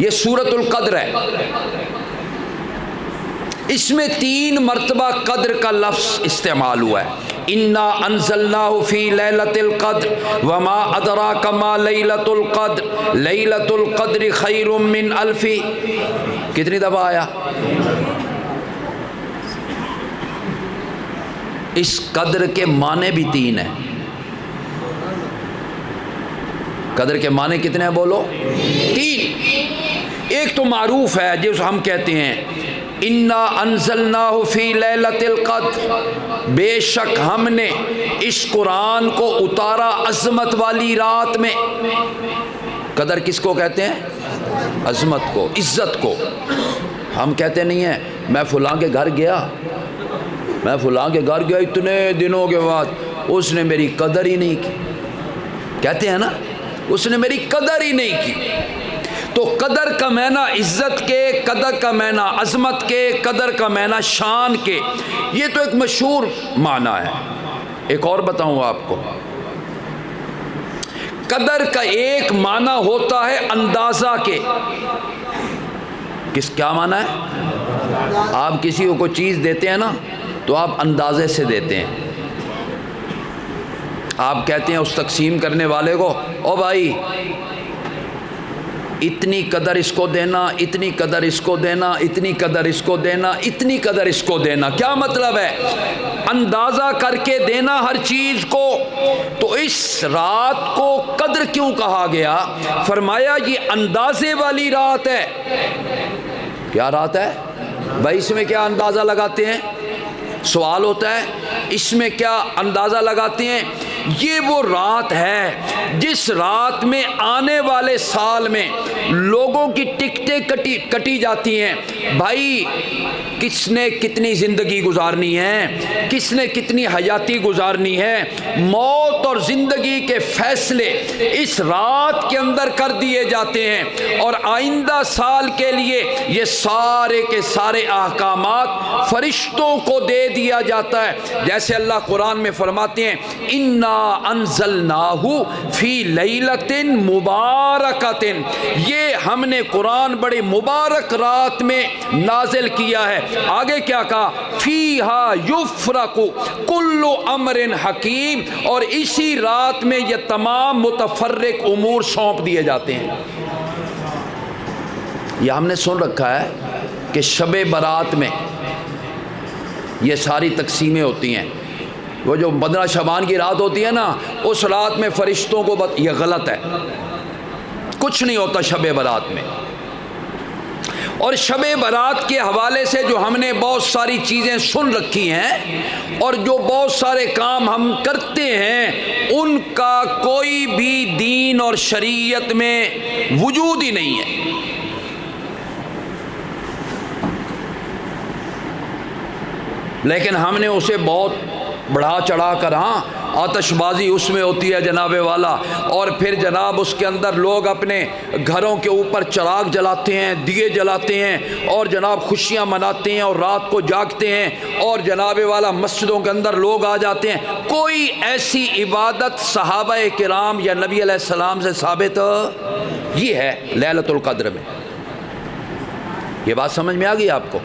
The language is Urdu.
یہ سورۃ القدر ہے، اس میں 3 مرتبہ قدر کا لفظ استعمال ہوا ہے۔ انا انزلناہ فی لیلۃ القدر وما ادراک ما لیلۃ القدر لیلۃ القدر خیر من الف، کتنی دفعہ آیا؟ اس قدر کے معنی بھی 3 ہیں۔ قدر کے معنی کتنے ہیں بولو؟ 3۔ ایک تو معروف ہے جس ہم کہتے ہیں انا انزلناہ فی لیلۃ القدر، بے شک ہم نے اس قرآن کو اتارا عظمت والی رات میں۔ قدر کس کو کہتے ہیں؟ عظمت کو، عزت کو۔ ہم کہتے نہیں ہیں میں فلاں کے گھر گیا، میں فلاں کے گھر گیا اتنے دنوں کے بعد اس نے میری قدر ہی نہیں کی، کہتے ہیں نا اس نے میری قدر ہی نہیں کی۔ تو قدر کا معنی عزت کے، قدر کا معنی عظمت کے، قدر کا معنی شان کے، یہ تو ایک مشہور معنی ہے۔ ایک اور بتاؤں آپ کو، قدر کا ایک معنی ہوتا ہے اندازہ کے۔ کیا معنی ہے؟ آپ کسی کو کوئی چیز دیتے ہیں نا تو آپ اندازے سے دیتے ہیں۔ آپ کہتے ہیں اس تقسیم کرنے والے کو، او بھائی اتنی قدر اس کو دینا، اتنی قدر اس کو دینا، اتنی قدر اس کو دینا، اتنی قدر اس کو دینا۔ کیا مطلب ہے؟ اندازہ کر کے دینا ہر چیز کو۔ تو اس رات کو قدر کیوں کہا گیا؟ فرمایا یہ اندازے والی رات ہے۔ کیا رات ہے بھائی؟ اس میں کیا اندازہ لگاتے ہیں؟ سوال ہوتا ہے اس میں کیا اندازہ لگاتے ہیں؟ یہ وہ رات ہے جس رات میں آنے والے سال میں لوگوں کی ٹکٹیں کٹی جاتی ہیں۔ بھائی کس نے کتنی زندگی گزارنی ہے، کس نے کتنی حیاتی گزارنی ہے، موت اور زندگی کے فیصلے اس رات کے اندر کر دیے جاتے ہیں، اور آئندہ سال کے لیے یہ سارے کے سارے احکامات فرشتوں کو دے دیا جاتا ہے۔ جیسے اللہ قرآن میں فرماتے ہیں انا انزلناہ فی لیلۃ مبارکۃ، یہ ہم نے قرآن بڑے مبارک رات میں نازل کیا ہے۔ آگے کیا کہا؟ فیہا یفرق کل امر حکیم، اور اسی رات میں یہ تمام متفرق امور سونپ دیے جاتے ہیں۔ یہ ہم نے سن رکھا ہے کہ شب برات میں یہ ساری تقسیمیں ہوتی ہیں۔ وہ جو 15 شعبان کی رات ہوتی ہے نا، اس رات میں فرشتوں کو یہ غلط ہے، کچھ نہیں ہوتا شب برات میں۔ اور شب برات کے حوالے سے جو ہم نے بہت ساری چیزیں سن رکھی ہیں اور جو بہت سارے کام ہم کرتے ہیں، ان کا کوئی بھی دین اور شریعت میں وجود ہی نہیں ہے۔ لیکن ہم نے اسے بہت بڑھا چڑھا کر، آتش بازی اس میں ہوتی ہے جناب والا، اور پھر جناب اس کے اندر لوگ اپنے گھروں کے اوپر چراغ جلاتے ہیں، دیے جلاتے ہیں، اور جناب خوشیاں مناتے ہیں اور رات کو جاگتے ہیں، اور جناب والا مسجدوں کے اندر لوگ آ جاتے ہیں۔ کوئی ایسی عبادت صحابہ کرام یا نبی علیہ السلام سے ثابت یہ ہے لیلۃ القدر میں۔ یہ بات سمجھ میں آ گئی آپ کو؟